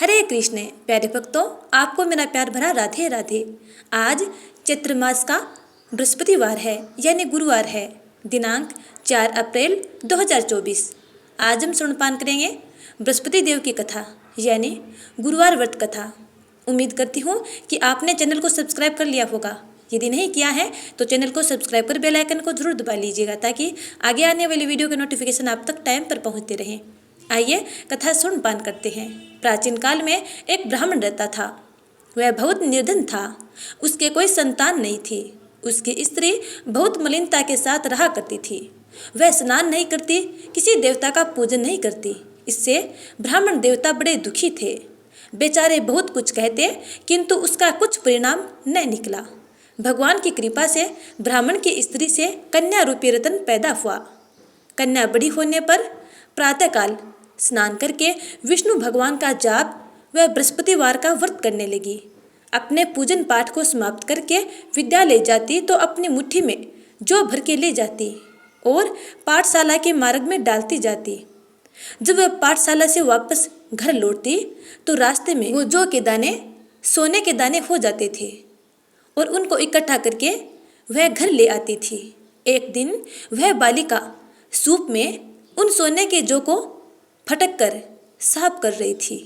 हरे कृष्ण प्यारे भक्तों, आपको मेरा प्यार भरा राधे राधे। आज चैत्र मास का बृहस्पतिवार है यानी गुरुवार है, दिनांक 4 अप्रैल 2024। आज हम श्रवणपान करेंगे बृहस्पति देव की कथा यानी गुरुवार व्रत कथा। उम्मीद करती हूँ कि आपने चैनल को सब्सक्राइब कर लिया होगा। यदि नहीं किया है तो चैनल को सब्सक्राइब कर बेल आइकन को जरूर दबा लीजिएगा ताकि आगे आने वाली वीडियो के नोटिफिकेशन आप तक टाइम पर पहुँचते रहें। आइए कथा श्रवणपान करते हैं। प्राचीन काल में एक ब्राह्मण रहता था। वह बहुत निर्धन था। उसके कोई संतान नहीं थी। उसकी स्त्री बहुत मलिनता के साथ रहा करती थी। वह स्नान नहीं करती, किसी देवता का पूजन नहीं करती। इससे ब्राह्मण देवता बड़े दुखी थे। बेचारे बहुत कुछ कहते किंतु उसका कुछ परिणाम न निकला। भगवान की कृपा से ब्राह्मण की स्त्री से कन्या रूपी रतन पैदा हुआ। कन्या बड़ी होने पर प्रातःकाल स्नान करके विष्णु भगवान का जाप व बृहस्पतिवार का व्रत करने लगी। अपने पूजन पाठ को समाप्त करके विद्यालय जाती तो अपनी मुट्ठी में जौ भर के ले जाती और पाठशाला के मार्ग में डालती जाती। जब वह पाठशाला से वापस घर लौटती तो रास्ते में वो जौ के दाने सोने के दाने हो जाते थे और उनको इकट्ठा करके वह घर ले आती थी। एक दिन वह बालिका सूप में उन सोने के जौ को फटक कर साफ कर रही थी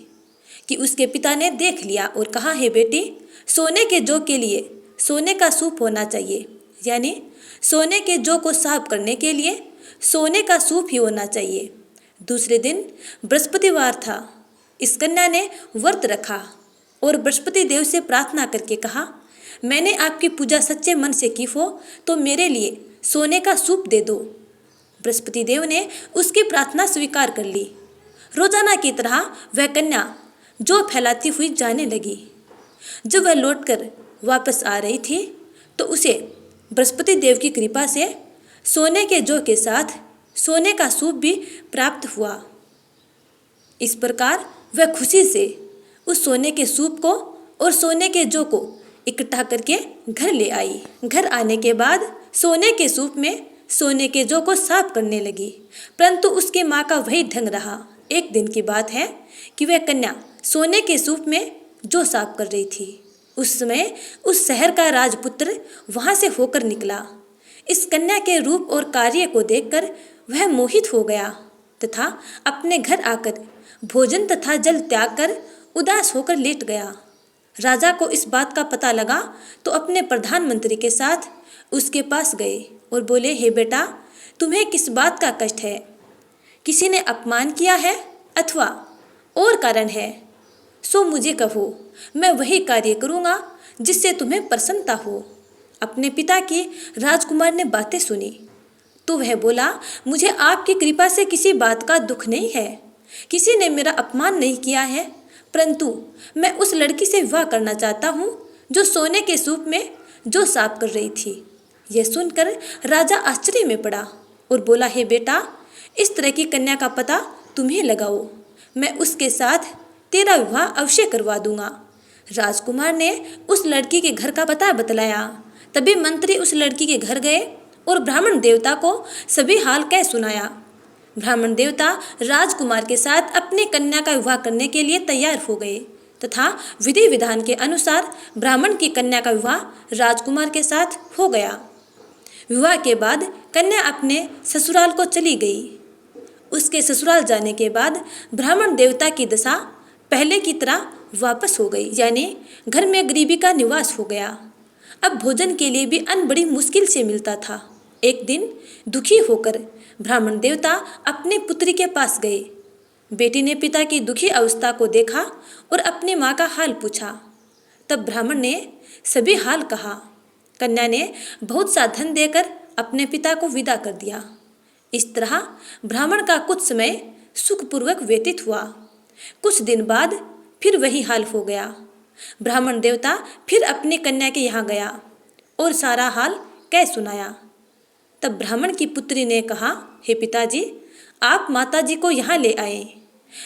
कि उसके पिता ने देख लिया और कहा, है बेटी, सोने के जौ के लिए सोने का सूप होना चाहिए, यानी सोने के जौ को साफ करने के लिए सोने का सूप ही होना चाहिए। दूसरे दिन बृहस्पतिवार था। इस कन्या ने व्रत रखा और बृहस्पति देव से प्रार्थना करके कहा, मैंने आपकी पूजा सच्चे मन से की हो तो मेरे लिए सोने का सूप दे दो। बृहस्पति देव ने उसकी प्रार्थना स्वीकार कर ली। रोजाना की तरह वह कन्या जौ फैलाती हुई जाने लगी। जब वह लौटकर वापस आ रही थी तो उसे बृहस्पति देव की कृपा से सोने के जौ के साथ सोने का सूप भी प्राप्त हुआ। इस प्रकार वह खुशी से उस सोने के सूप को और सोने के जौ को इकट्ठा करके घर ले आई। घर आने के बाद सोने के सूप में सोने के जौ को साफ करने लगी, परंतु उसकी माँ का वही ढंग रहा। एक दिन की बात है कि वह कन्या सोने के सूप में जौ साफ कर रही थी। उस समय उस शहर का राजपुत्र वहां से होकर निकला। इस कन्या के रूप और कार्य को देखकर वह मोहित हो गया तथा अपने घर आकर भोजन तथा जल त्याग कर उदास होकर लेट गया। राजा को इस बात का पता लगा तो अपने प्रधानमंत्री के साथ उसके पास गए और बोले, हे बेटा, तुम्हें किस बात का कष्ट है? किसी ने अपमान किया है अथवा और कारण है? सो मुझे कहो, मैं वही कार्य करूँगा जिससे तुम्हें प्रसन्नता हो। अपने पिता की राजकुमार ने बातें सुनी तो वह बोला, मुझे आपकी कृपा से किसी बात का दुख नहीं है। किसी ने मेरा अपमान नहीं किया है, परंतु मैं उस लड़की से विवाह करना चाहता हूँ जो सोने के सूप में जौ साफ कर रही थी। यह सुनकर राजा आश्चर्य में पड़ा और बोला, हे बेटा, इस तरह की कन्या का पता तुम्हें लगाओ, मैं उसके साथ तेरा विवाह अवश्य करवा दूंगा। राजकुमार ने उस लड़की के घर का पता बतलाया। तभी मंत्री उस लड़की के घर गए और ब्राह्मण देवता को सभी हाल कह सुनाया। ब्राह्मण देवता राजकुमार के साथ अपनी कन्या का विवाह करने के लिए तैयार हो गए तथा विधि विधान के अनुसार ब्राह्मण की कन्या का विवाह राजकुमार के साथ हो गया। विवाह के बाद कन्या अपने ससुराल को चली गई। उसके ससुराल जाने के बाद ब्राह्मण देवता की दशा पहले की तरह वापस हो गई, यानी घर में गरीबी का निवास हो गया। अब भोजन के लिए भी अन्न बड़ी मुश्किल से मिलता था। एक दिन दुखी होकर ब्राह्मण देवता अपने पुत्री के पास गए। बेटी ने पिता की दुखी अवस्था को देखा और अपनी माँ का हाल पूछा। तब ब्राह्मण ने सभी हाल कहा। कन्या ने बहुत सा धन देकर अपने पिता को विदा कर दिया। इस तरह ब्राह्मण का कुछ समय सुखपूर्वक व्यतीत हुआ। कुछ दिन बाद फिर वही हाल हो गया। ब्राह्मण देवता फिर अपनी कन्या के यहाँ गया और सारा हाल कह सुनाया। तब ब्राह्मण की पुत्री ने कहा, हे पिताजी, आप माताजी को यहाँ ले आए।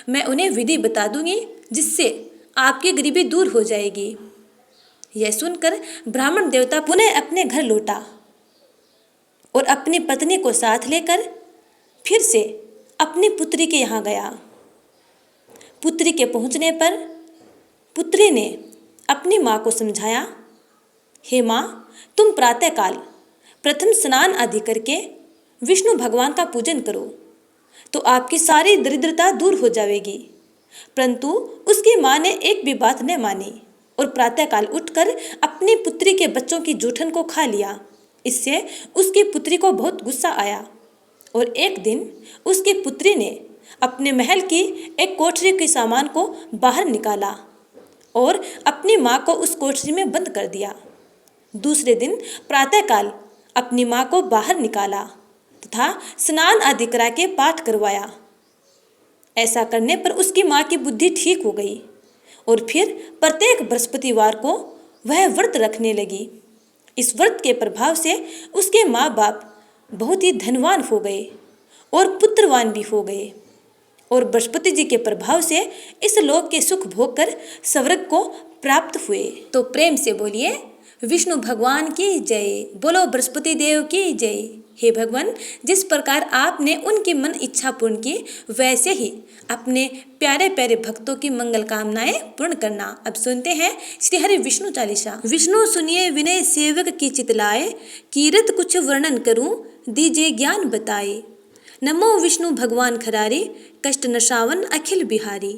मैं उन्हें विधि बता दूंगी जिससे आपकी गरीबी दूर हो जाएगी। यह सुनकर ब्राह्मण देवता पुनः अपने घर लौटा और अपनी पत्नी को साथ लेकर फिर से अपनी पुत्री के यहाँ गया। पुत्री के पहुँचने पर पुत्री ने अपनी माँ को समझाया, हे माँ, तुम प्रातःकाल प्रथम स्नान आदि करके विष्णु भगवान का पूजन करो तो आपकी सारी दरिद्रता दूर हो जाएगी। परंतु उसकी माँ ने एक भी बात न मानी और प्रातःकाल उठकर अपनी पुत्री के बच्चों की जूठन को खा लिया। इससे उसकी पुत्री को बहुत गुस्सा आया और एक दिन उसकी पुत्री ने अपने महल की एक कोठरी के सामान को बाहर निकाला और अपनी माँ को उस कोठरी में बंद कर दिया। दूसरे दिन प्रातःकाल अपनी माँ को बाहर निकाला तथा स्नान आदि करा के पाठ करवाया। ऐसा करने पर उसकी माँ की बुद्धि ठीक हो गई और फिर प्रत्येक बृहस्पतिवार को वह व्रत रखने लगी। इस व्रत के प्रभाव से उसके माँ बाप बहुत ही धनवान हो गए और पुत्रवान भी हो गए और बृहस्पति जी के प्रभाव से इस लोक के सुख भोग कर स्वर्ग को प्राप्त हुए। तो प्रेम से बोलिए विष्णु भगवान की जय, बोलो बृहस्पति देव की जय। हे भगवान, जिस प्रकार आपने उनकी मन इच्छा पूर्ण की, वैसे ही अपने प्यारे प्यारे भक्तों की मंगल कामनाएं पूर्ण करना। अब सुनते हैं श्री हरि विष्णु चालीसा। विष्णु सुनिए विनय सेवक की चितलाए, कीरत कुछ वर्णन करूं दीजिए ज्ञान बताए। नमो विष्णु भगवान खरारी, कष्ट नशावन अखिल बिहारी।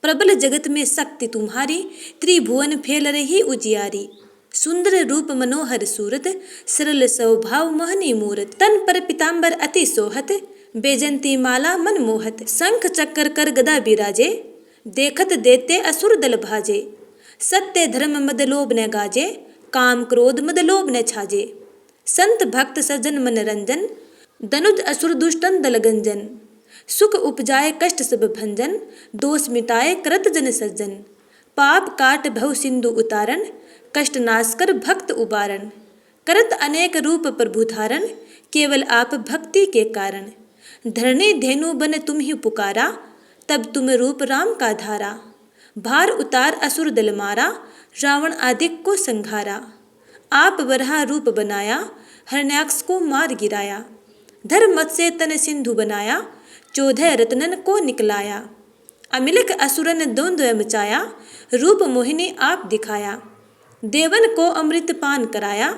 प्रबल जगत में शक्ति तुम्हारी, त्रिभुवन फैल रही उजियारी। सुंदर रूप मनोहर सूरत, सरल स्वभाव मोहनी मूरत। तन पर पीताम्बर अति सोहत, बेजंती माला मन मोहत। शंख चक्कर कर गदा बिराजे, देखत देते असुर दल भाजे। सत्य धर्म मद लोभ न गाजे, काम क्रोध मद लोभ न छाजे। संत भक्त सज्जन मन रंजन, दनुज असुर दुष्टन दल गंजन। सुख उपजाए कष्ट सब भंजन, दोष मिटाए करत जन सज्जन। पाप काट भव सिंधु उतारन, कष्ट नाश कर भक्त उबारण। करत अनेक रूप प्रभु धारण, केवल आप भक्ति के कारण। धरणी धेनु बन तुम ही पुकारा, तब तुम रूप राम का धारा। भार उतार असुर दल मारा, रावण आदिक को संघारा। आप वराह रूप बनाया, हरण्याक्ष को मार गिराया। धर्म मत से तन सिंधु बनाया, 14 रत्नन को निकलाया। अमिलक असुरन द्वंद्व मचाया, रूप मोहिनी आप दिखाया। देवन को अमृत पान कराया,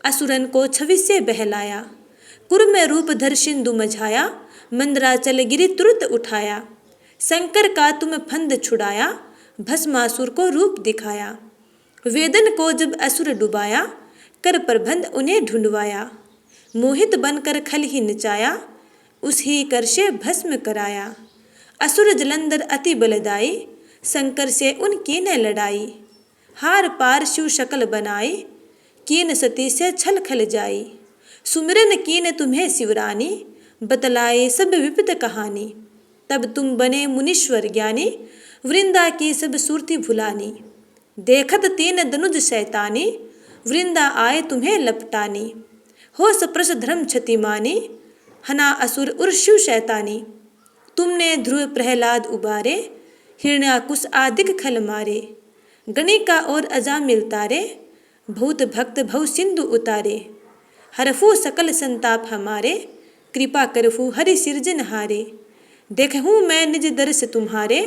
असुरन को छवि से बहलाया। कुर्म रूप धर सिंधु मझाया, मंदराचल गिरि तुरत उठाया। शंकर का तुम फंद छुड़ाया, भस्मासुर को रूप दिखाया। वेदन को जब असुर डुबाया, कर प्रबंध उन्हें ढूंढवाया। मोहित बनकर खल ही नचाया, उस ही कर से भस्म कराया। असुर जलंधर अति बलदाई, शंकर से उनकी न लड़ाई। हार पार शिव शकल बनाई, कीन सती से छल खल जाई। सुमिरन कीन तुम्हें शिवरानी, बतलाए सब विपद कहानी। तब तुम बने मुनीश्वर ज्ञानी, वृंदा की सब सुरती भुलानी। देखत तीन दनुज शैतानी, वृंदा आए तुम्हें लपटानी। हो सप्रस धर्म क्षति मानी, हना असुर उर शिव शैतानी। तुमने ध्रुव प्रहलाद उबारे, हिरण्याकुश आदिक खल मारे। गणिका और अजामिल तारे, भूत भक्त भव सिंधु उतारे। हरफू सकल संताप हमारे, कृपा करफू हरि सिरजनहारे। देखूँ मैं निज दर्श तुम्हारे,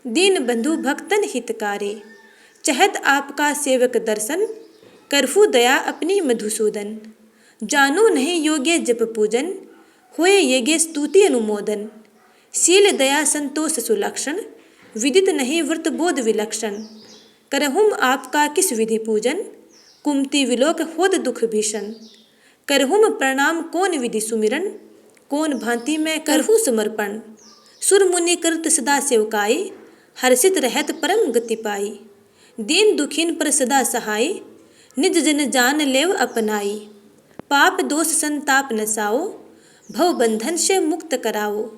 दीन बंधु भक्तन हितकारे। चहत आपका सेवक दर्शन, करफू दया अपनी मधुसूदन। जानू नहीं योग्य जप पूजन, होए यज्ञ स्तुति अनुमोदन। शील दया संतोष सुलक्षण, विदित नहीं व्रत बोध विलक्षण। करहुम आपका किस विधि पूजन, कुमति विलोक होद दुख भीषण। करहुम प्रणाम कौन विधि सुमिरन, कौन भांति में करहूँ समर्पण। सुर मुनि करत सदा सेवकाई, हर्षित रहत परम गति पाई। दीन दुखीन पर सदा सहाय, निज जन जान लेव अपनाई। पाप दोष संताप नसाओ, भव बंधन से मुक्त कराओ।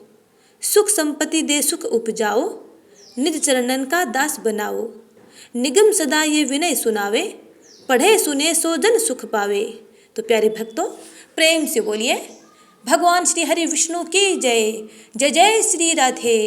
सुख संपत्ति दे सुख उपजाओ, निज चरणन का दास बनाओ। निगम सदा ये विनय सुनावे, पढ़े सुने सो जन सुख पावे। तो प्यारे भक्तों, प्रेम से बोलिए भगवान श्री हरि विष्णु की जय। जय जय श्री राधे।